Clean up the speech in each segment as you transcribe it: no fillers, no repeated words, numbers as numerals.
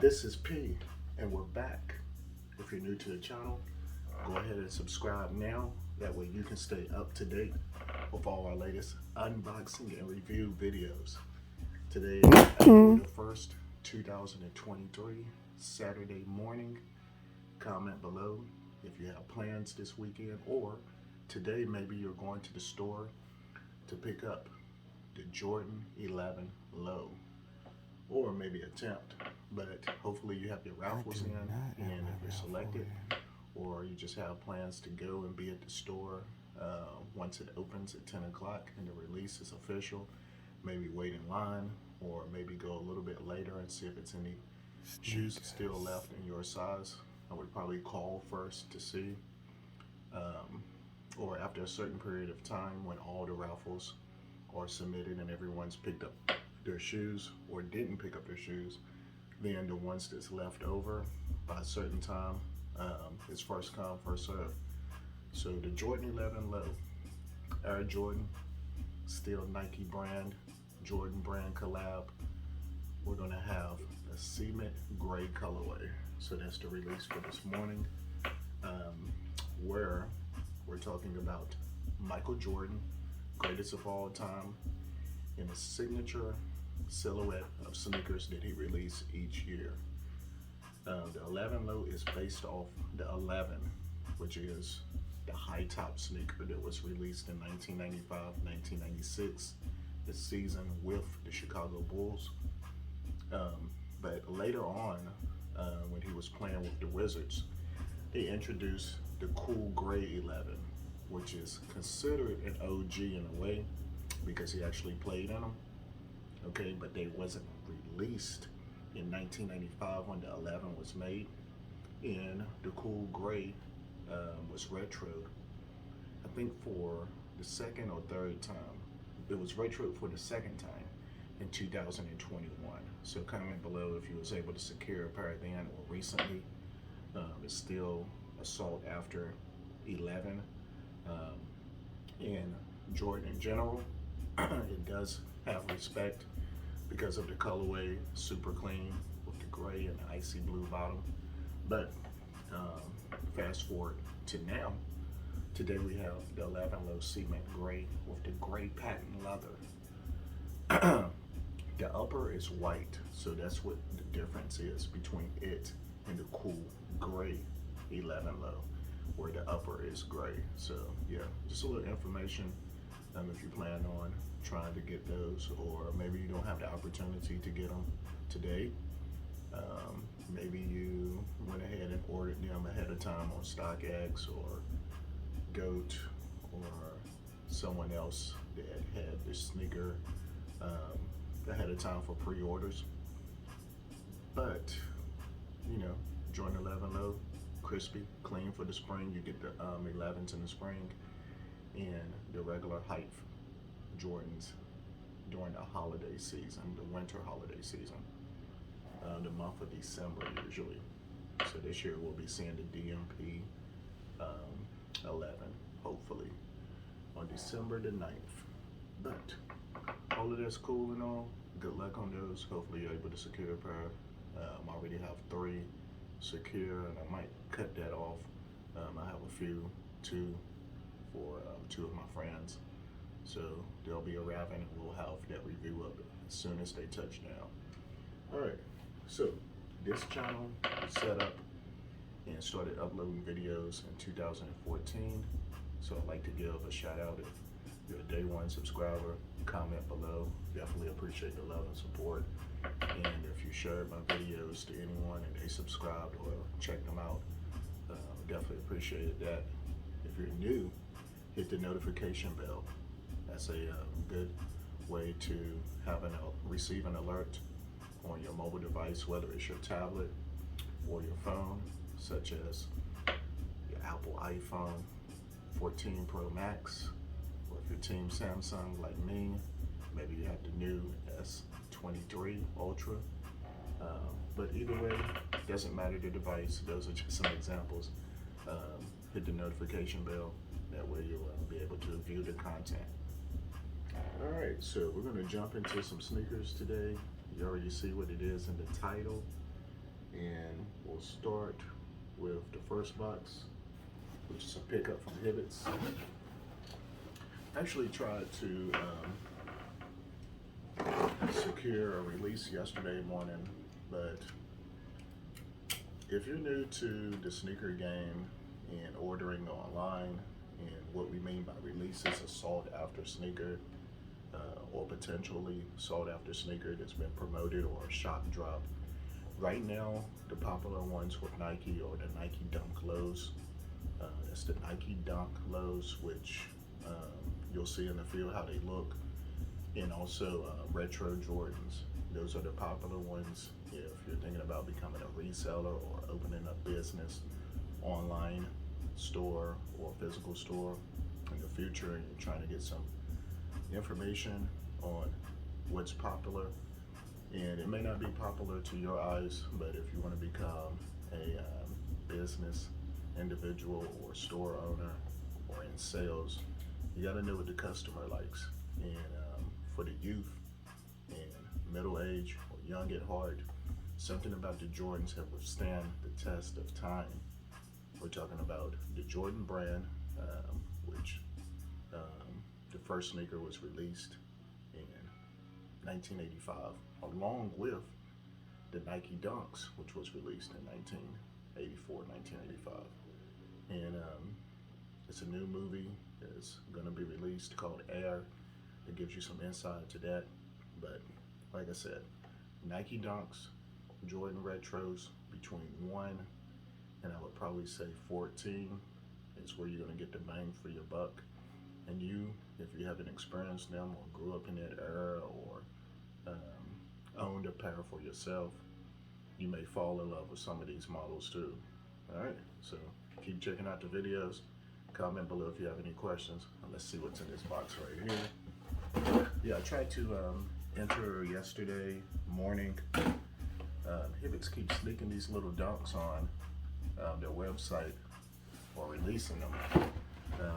This is P, and we're back. If you're new to the channel, go ahead and subscribe now. That way you can stay up to date with all our latest unboxing and review videos. Today is April the 1st, 2023, Saturday morning. Comment below if you have plans this weekend, or today maybe you're going to the store to pick up the Jordan 11 Low, or maybe attempt, but hopefully you have your raffles in, and if you're selected, or you just have plans to go and be at the store once it opens at 10 o'clock and the release is official, maybe wait in line, or maybe go a little bit later and see if it's any shoes still left in your size. I would probably call first to see, or after a certain period of time when all the raffles are submitted and everyone's picked up their shoes or didn't pick up their shoes, then the ones that's left over by a certain time is first come, first serve. So the Jordan 11 Low, Air Jordan, still Nike brand, Jordan brand collab. We're gonna have a cement gray colorway. So that's the release for this morning, where we're talking about Michael Jordan, greatest of all time, in a signature silhouette of sneakers that he released each year. The 11 Low is based off the 11, which is the high top sneaker that was released in 1995-1996, the season with the Chicago Bulls. But later on, when he was playing with the Wizards, they introduced the cool gray 11, which is considered an OG in a way because he actually played in them. Okay, but they wasn't released in 1995 when the 11 was made, and the cool gray was retro. I think for the second or third time. It was retro for the second time in 2021. So comment below if you was able to secure a pair then or recently. It's still a sought after 11, and Jordan in general. It does have respect because of the colorway, super clean with the gray and the icy blue bottom. But fast forward to now. Today we have the 11 Low cement gray with the gray patent leather. The upper is white, so that's what the difference is between it and the cool gray 11 Low, where the upper is gray. So yeah, just a little information if you plan on trying to get those, or maybe you don't have the opportunity to get them today. Maybe you went ahead and ordered them ahead of time on StockX or Goat, or someone else that had this sneaker ahead of time for pre-orders. But you know, Jordan 11 Low, crispy, clean for the spring. You get the 11s in the spring, and the regular height Jordans during the holiday season, the winter holiday season, the month of December usually. So this year we'll be seeing the DMP 11, hopefully, on December the 9th. But all of that's cool and all. Good luck on those. Hopefully you're able to secure a pair. I already have 3 secure, and I might cut that off. I have a few, 2 for 2 of my friends. So they'll be arriving, and we'll have that review up as soon as they touch down. All right, so this channel set up and started uploading videos in 2014. So I'd like to give a shout out if you're a day 1 subscriber. Comment below. Definitely appreciate the love and support. And if you shared my videos to anyone and they subscribed or checked them out, definitely appreciated that. If you're new, hit the notification bell. That's a good way to receive an alert on your mobile device, whether it's your tablet or your phone, such as your Apple iPhone 14 Pro Max, or if you're Team Samsung like me, maybe you have the new S23 Ultra. But either way, doesn't matter the device. Those are just some examples. Hit the notification bell. That way you'll be able to view the content. All right, so we're gonna jump into some sneakers today. You already see what it is in the title. And we'll start with the first box, which is a pickup from Hibbett's. I actually tried to secure a release yesterday morning, but if you're new to the sneaker game and ordering online, and what we mean by releases, a sought after sneaker or potentially sought after sneaker that's been promoted or a shock drop. Right now, the popular ones with Nike are the Nike Dunk Lows. It's the Nike Dunk Lows, which you'll see in the field how they look, and also retro Jordans. Those are the popular ones if you're thinking about becoming a reseller or opening a business, online store or physical store in the future, and you're trying to get some information on what's popular. And it may not be popular to your eyes, but if you want to become a business individual or store owner or in sales, you got to know what the customer likes. And for the youth and middle age or young at heart, something about the Jordans have withstand the test of time. We're talking about the Jordan brand, which the first sneaker was released in 1985, along with the Nike Dunks, which was released in 1984, 1985. And it's a new movie that's going to be released called Air. It gives you some insight to that. But like I said, Nike Dunks, Jordan Retros between 1 and I would probably say 14 is where you're going to get the bang for your buck. And you, if you haven't experienced them or grew up in that era or owned a pair for yourself, you may fall in love with some of these models too. All right, so keep checking out the videos. Comment below if you have any questions. And let's see what's in this box right here. Yeah, I tried to enter yesterday morning. Hibbett's keeps sneaking these little dunks on their website or releasing them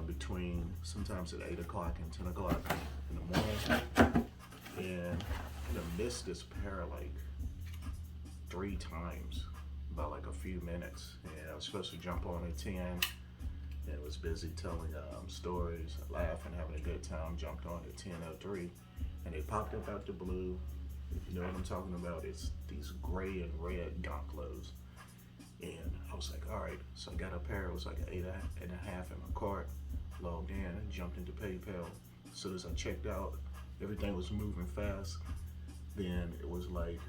between sometimes at 8 o'clock and 10 o'clock in the morning. And I missed this pair like 3 times by like a few minutes. And I was supposed to jump on at 10 and was busy telling stories, laughing, having a good time. Jumped on at 10:03 and they popped up out the blue. If you know what I'm talking about, it's these gray and red Dunk Lows. And I was like, all right. So I got a pair. It was like an 8.5 in my cart. Logged in and jumped into PayPal. As soon as I checked out, everything was moving fast. Then it was like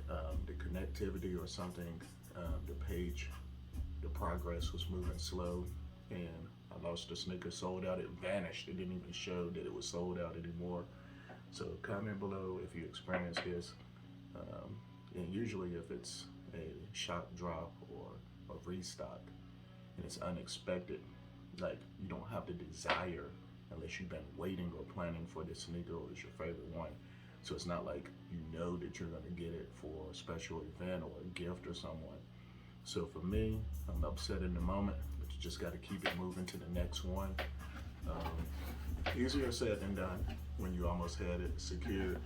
the connectivity or something, the page, the progress was moving slow, and I lost the sneaker, sold out. It vanished. It didn't even show that it was sold out anymore. So comment below if you experienced this. And usually if it's a shock drop or a restock and it's unexpected, like you don't have the desire unless you've been waiting or planning for this sneaker or it's your favorite one. So it's not like you know that you're gonna get it for a special event or a gift or someone. So for me, I'm upset in the moment, but you just gotta keep it moving to the next one. Easier said than done when you almost had it secured.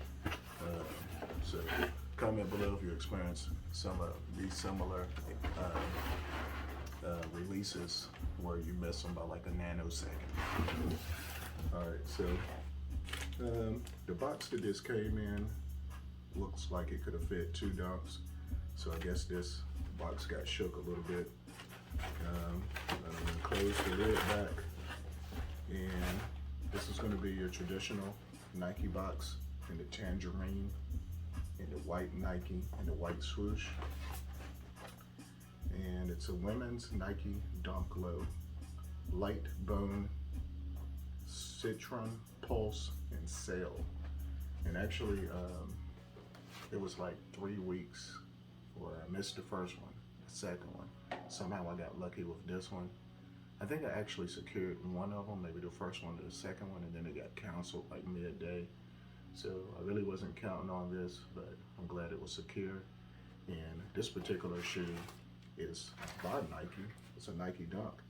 So comment below if you experience some of these similar releases where you miss them by like a nanosecond. All right, so the box that this came in looks like it could have fit 2 dunks. So I guess this box got shook a little bit. I'm gonna close the lid back, and this is going to be your traditional Nike box in the tangerine, in the white Nike, and the white swoosh. And it's a women's Nike Dunk Low, light bone, Citron, Pulse, and Sail. And actually, it was like 3 weeks where I missed the first one, the second one. Somehow I got lucky with this one. I think I actually secured one of them, maybe the first one to the second one, and then it got canceled like midday. So I really wasn't counting on this, but I'm glad it was secured. And this particular shoe is by Nike. It's a Nike Dunk,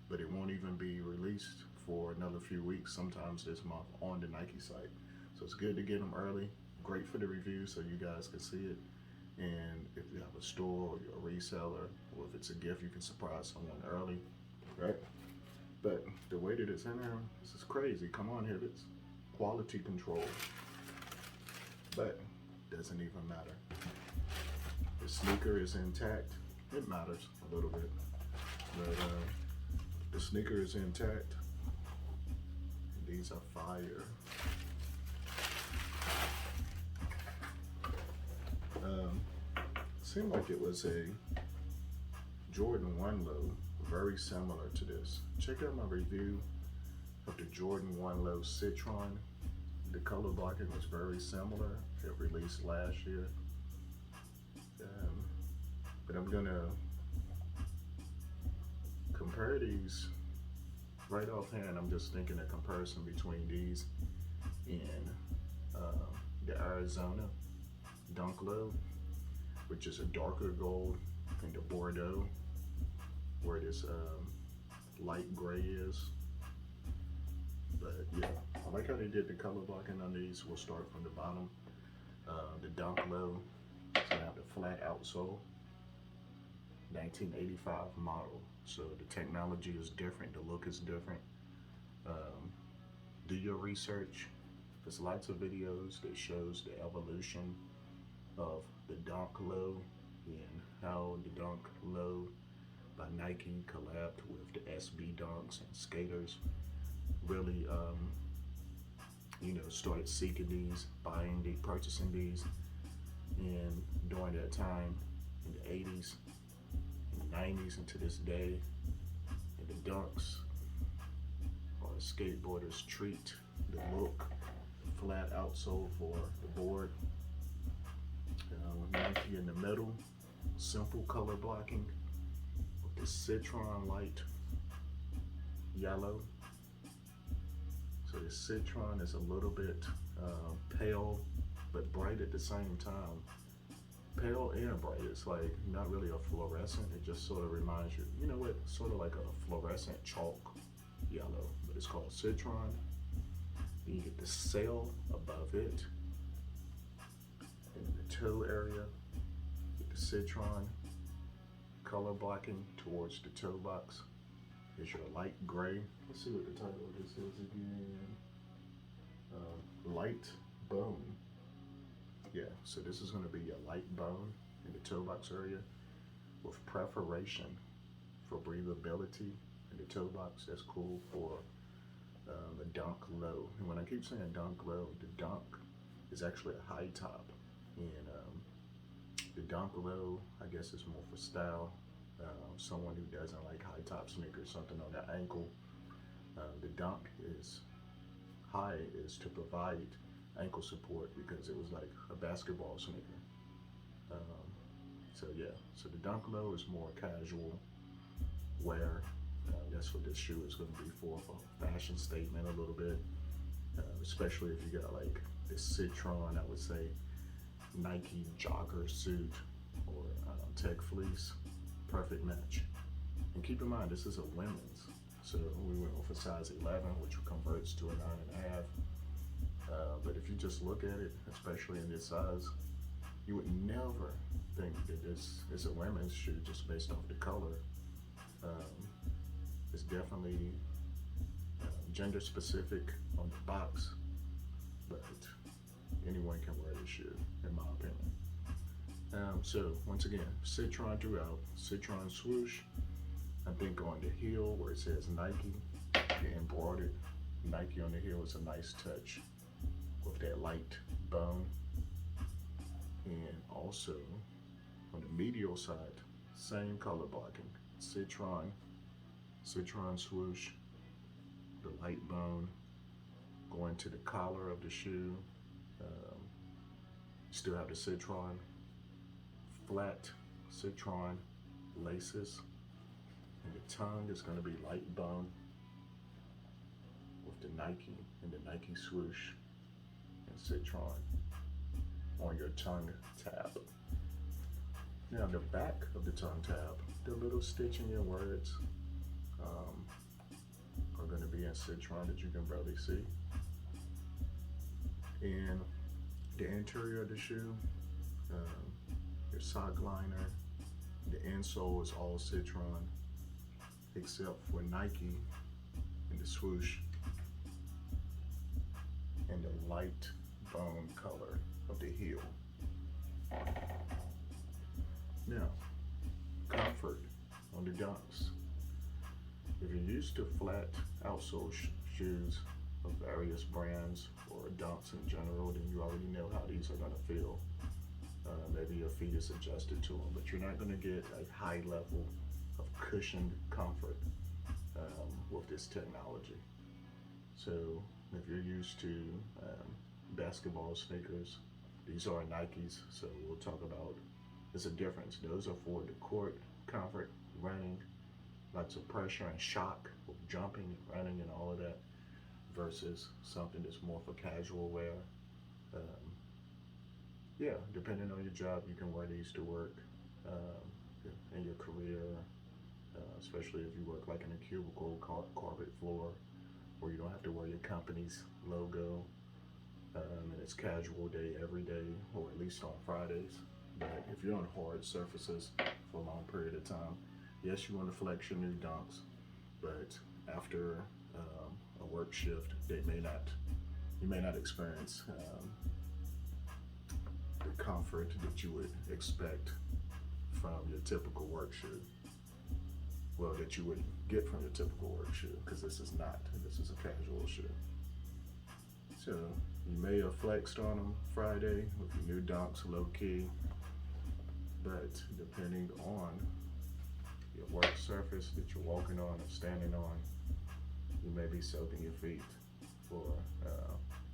but it won't even be released for another few weeks, sometimes this month, on the Nike site. So it's good to get them early. Great for the review so you guys can see it. And if you have a store or you're a reseller, or if it's a gift, you can surprise someone early, right? But the way that it's in there, this is crazy. Come on, Hibbits. Quality control. But doesn't even matter. The sneaker is intact. It matters a little bit. But the sneaker is intact. These are fire. Seemed like it was a Jordan 1 low, very similar to this. Check out my review of the Jordan 1 low Citron. The color blocking was very similar. It released last year. But I'm gonna compare these right offhand. I'm just thinking a comparison between these and the Arizona Dunk Low, which is a darker gold, and the Bordeaux, where this light gray is. But yeah, I like how they did the color blocking on these. We'll start from the bottom. The Dunk Low is gonna have the flat outsole, 1985 model. So the technology is different, the look is different. Do your research. There's lots of videos that shows the evolution of the Dunk Low and how the Dunk Low by Nike collabed with the SB Dunks and skaters. Really, started seeking these, buying these, purchasing these. And during that time, in the 80s, in the 90s, and to this day, and the Dunks are skateboarders' treat. The look, flat outsole for the board. Nike in the middle, simple color blocking with the Citron light yellow. So the Citron is a little bit pale, but bright at the same time. Pale and bright. It's like not really a fluorescent. It just sort of reminds you, you know what, sort of like a fluorescent chalk yellow, but it's called Citron. You get the sail above it. In the toe area, get the Citron color blocking towards the toe box. Is your light gray. Let's see what the title of this is again. Light bone. Yeah, so this is going to be your light bone in the toe box area with perforation for breathability in the toe box. That's cool for the Dunk Low. And when I keep saying Dunk Low, the Dunk is actually a high top. And the Dunk Low, I guess, is more for style. Someone who doesn't like high top sneakers, something on the ankle. The Dunk is high is to provide ankle support because it was like a basketball sneaker. So yeah, so the Dunk Low is more casual wear. That's what this shoe is going to be for a fashion statement a little bit, especially if you got like the Citron, I would say Nike jogger suit or tech fleece, perfect match. And keep in mind, this is a women's, so we went with a size 11, which converts to a 9.5. But if you just look at it, especially in this size, you would never think that this is a women's shoe just based off the color. It's definitely gender specific on the box, but anyone can wear this shoe, in my opinion. So once again, Citron throughout, Citron swoosh. I think on the heel where it says Nike, the embroidered Nike on the heel is a nice touch with that light bone. And also on the medial side, same color blocking, Citron swoosh, the light bone going to the collar of the shoe. Still have the Citron, flat Citron laces, and the tongue is going to be light bone with the Nike and the Nike swoosh and Citron on your tongue tab. Now the back of the tongue tab, the little stitch in your words are going to be in Citron that you can barely see. And the interior of the shoe your sock liner. The insole is all Citron, except for Nike and the swoosh and the light bone color of the heel. Now, comfort on the dunks. If you're used to flat outsole shoes of various brands or dunks in general, then you already know how these are going to feel. Maybe your feet is adjusted to them, but you're not going to get a high level of cushioned comfort with this technology. So if you're used to basketball sneakers, these are Nikes, so we'll talk about, there's a difference. Those are for the court comfort, running, lots of pressure and shock, jumping, running and all of that, versus something that's more for casual wear. Yeah, depending on your job, you can wear these to work in your career, especially if you work like in a cubicle, carpet floor, where you don't have to wear your company's logo, and it's casual day every day, or at least on Fridays. But if you're on hard surfaces for a long period of time, yes, you want to flex your new dunks, but after a work shift, you may not experience the comfort that you would expect from your typical work shoe. Well, that you would get from your typical work shoe, because this is a casual shoe. So you may have flexed on them Friday with your new dunks, low key, but depending on your work surface that you're walking on or standing on, you may be soaking your feet for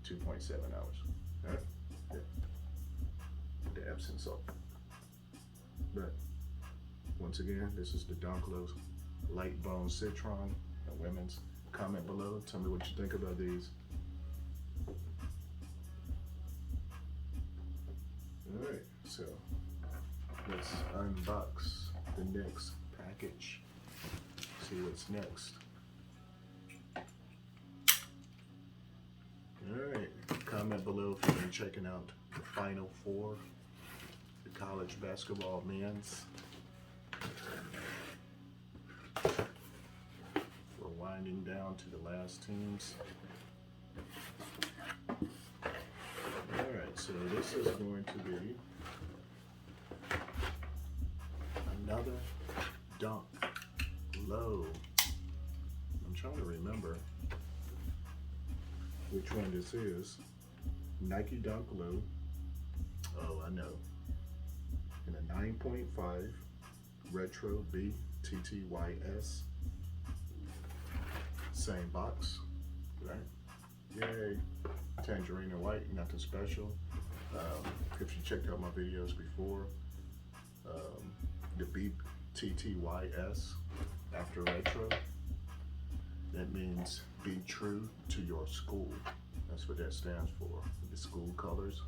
2.7 hours. All right? Yeah. The Epsom salt. But once again, this is the Dunk Low Light Bone Citron and women's. Comment below, tell me what you think about these. All right, so let's unbox the next package. See what's next. All right, comment below if you've been checking out the Final Four, the college basketball men's. We're winding down to the last teams. Alright, so this is going to be another Dunk Low. I'm trying to remember which one this is. Nike Dunk Low. Oh, I know. In a 9.5 Retro BTTYS. Same box, right? Yay. Tangerine and white, nothing special. If you checked out my videos before, the BTTYS after retro, that means be true to your school. That's what that stands for, the school colors.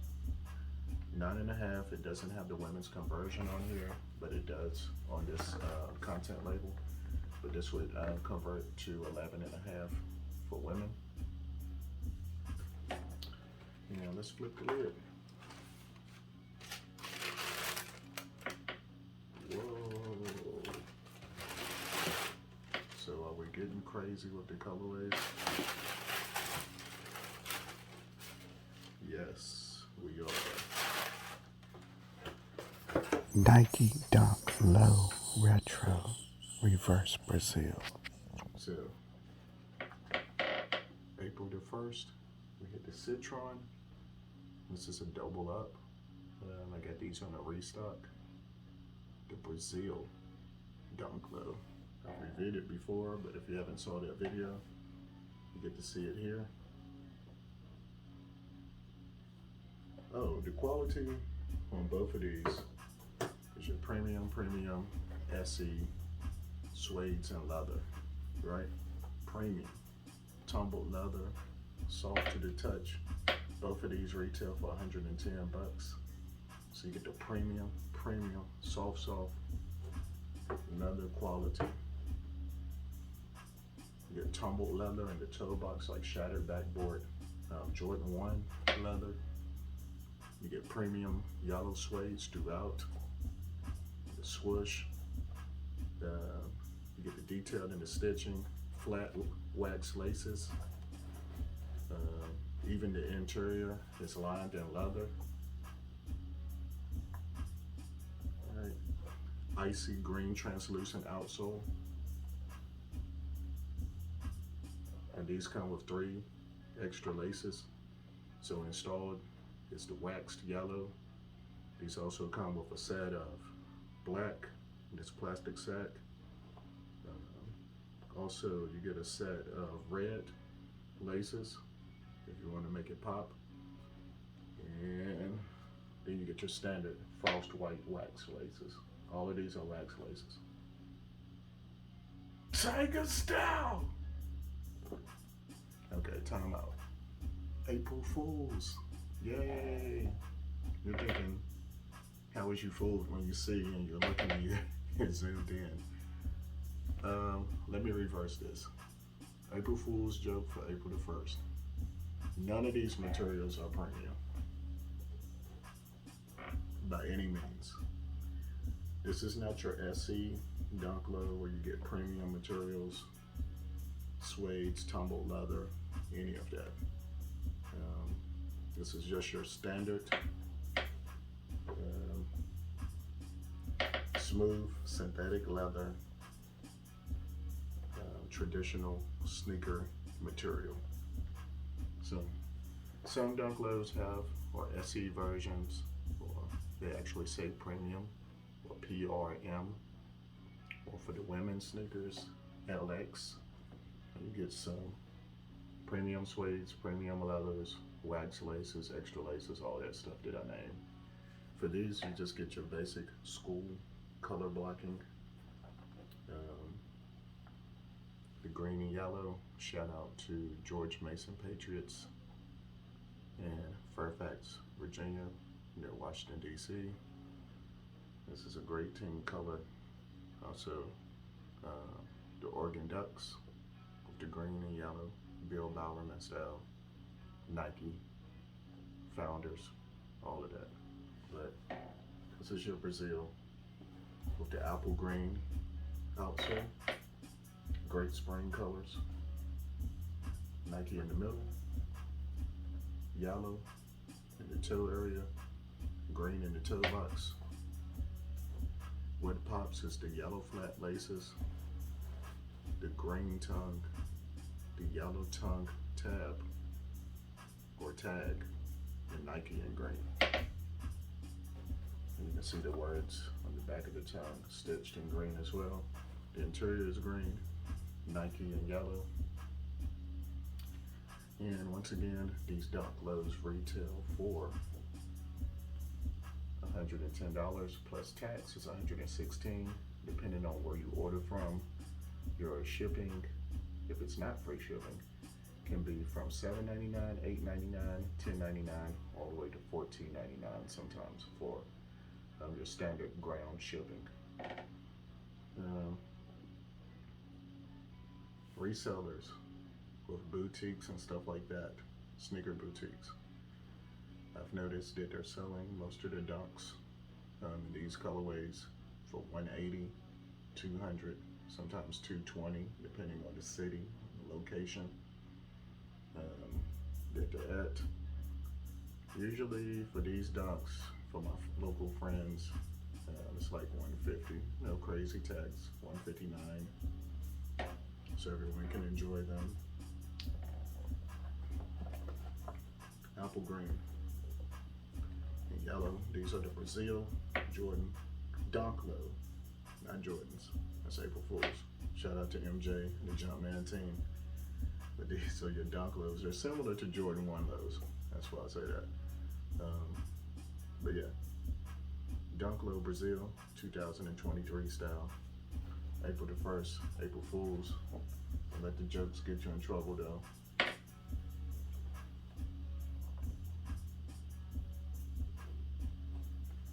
9.5, it doesn't have the women's conversion on here, but it does on this content label. But this would convert to 11.5 for women. Now let's flip the lid. Whoa. So are we getting crazy with the colorways? Yes, we are. Nike Dunk Low Retro Reverse Brazil. So, April the 1st, we hit the Citron. This is a double up. I got these on a restock. The Brazil Dunk Low. I've reviewed it before, but if you haven't saw that video, you get to see it here. Oh, the quality on both of these is your premium SE suedes and leather, right? Premium, tumbled leather, soft to the touch. Both of these retail for 110 bucks. So you get the premium, soft leather quality. You get tumbled leather in the toe box, like shattered backboard, Jordan 1 leather. You get premium yellow suedes throughout. the swoosh. You get the detail in the stitching, flat wax laces. Even the interior is lined in leather. All right. Icy green translucent outsole. And these come with 3 extra laces. So installed is the waxed yellow. These also come with a set of black, this plastic sack. Also, you get a set of red laces if you want to make it pop. And then you get your standard frost white wax laces. All of these are wax laces. Tiger style! Okay, time out. April Fools. Yay! You're thinking, how was you fooled when you see and you're looking and you're zoomed in? Let me reverse this. April Fool's joke for April the 1st. None of these materials are premium. By any means. This is not your SE Dunk Low where you get premium materials, suedes, tumbled leather, any of that. This is just your standard smooth synthetic leather, traditional sneaker material. So some Dunk Lows have or SE versions, or they actually say premium or PRM, or for the women's sneakers, LX. You get some premium suedes, premium leathers, wax laces, extra laces, all that stuff that I named. For these, you just get your basic school color blocking. The green and yellow, shout out to George Mason Patriots in Fairfax, Virginia, near Washington, D.C. This is a great team color. Also, the Oregon Ducks with the green and yellow, Bill Bowerman style, Nike, Founders, all of that. But this is your Brazil with the apple green outsole, great spring colors, Nike in the middle, yellow in the toe area, green in the toe box. What pops is the yellow flat laces, the green tongue, the yellow tongue tab or tag in Nike in green. And you can see the words on the back of the tongue stitched in green as well. The interior is green, Nike in yellow. And once again, these Dunk Lows retail for $110 plus tax is $116, depending on where you order from. Your shipping, if it's not free shipping, can be from $7.99, $8.99, $10.99, all the way to $14.99 sometimes for your standard ground shipping. Resellers with boutiques and stuff like that, sneaker boutiques. I've noticed that they're selling most of their Dunks in these colorways for $180, $200, sometimes $220, depending on the city, the location that they're at. Usually for these Dunks, for my local friends, it's like $150, no crazy tax, $159, so everyone can enjoy them. Apple green and yellow, these are the Brazil Jordan Dunk Low, not Jordans. That's April Fools. Shout out to MJ and the Jumpman team. But these are your Dunk Lows. They're similar to Jordan 1 Lows. That's why I say that. But yeah, Dunk Low Brazil 2023 style. April the 1st, April Fools. Don't let the jokes get you in trouble though.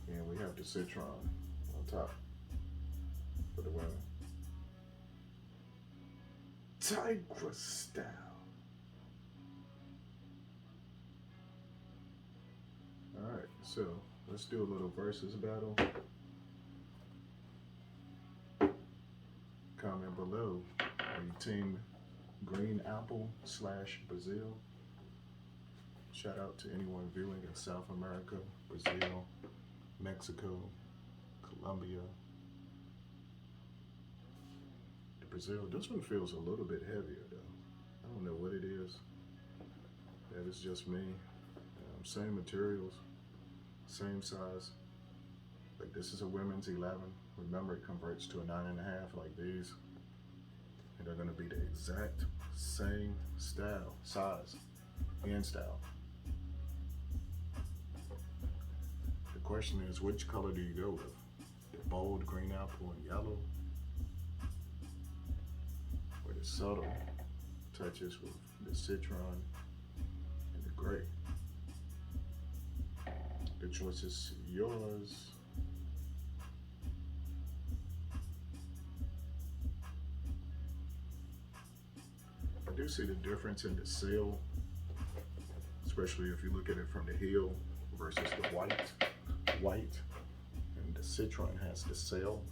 And we have the Citron on top for the women. Tiger style. Alright, so let's do a little versus battle. below. Are you team green apple / Brazil? Shout out to anyone viewing in South America, Brazil, Mexico, Colombia. The Brazil, this one feels a little bit heavier though. I don't know what it is. That is just me. Same materials, same size. Like this is a women's 11. Remember, it converts to a 9.5 like these. And they're gonna be the exact same style, size, and style. The question is, which color do you go with? The bold green apple and yellow? Or the subtle touches with the citron and the gray? The choice is yours. I do see the difference in the sail, especially if you look at it from the heel versus the white. And the Citron has the sail.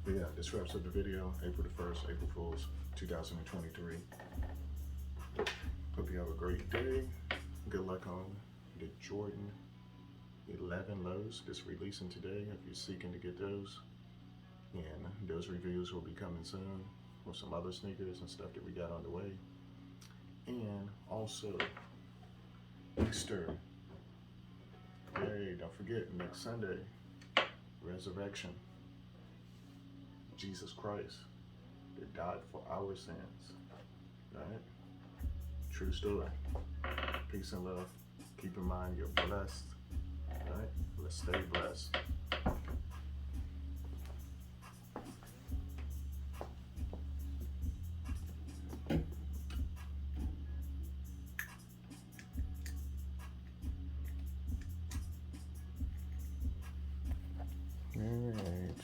But yeah, this wraps up the video. April the 1st, April Fool's 2023. Hope you have a great day. Good luck on the Jordan 11 lows that's releasing today if you're seeking to get those. And those reviews will be coming soon with some other sneakers and stuff that we got on the way. And also Easter. Hey, don't forget, next Sunday, resurrection. Jesus Christ that died for our sins. Right? True story. Peace and love. Keep in mind you're blessed. Right? Let's stay blessed. Alright.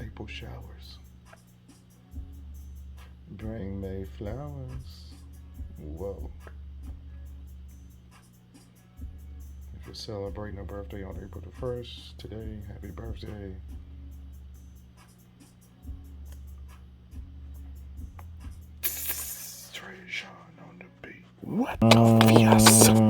April showers bring May flowers. Whoa. If you're celebrating a birthday on April the 1st, today, happy birthday. Citron on the beat. What the fiesta?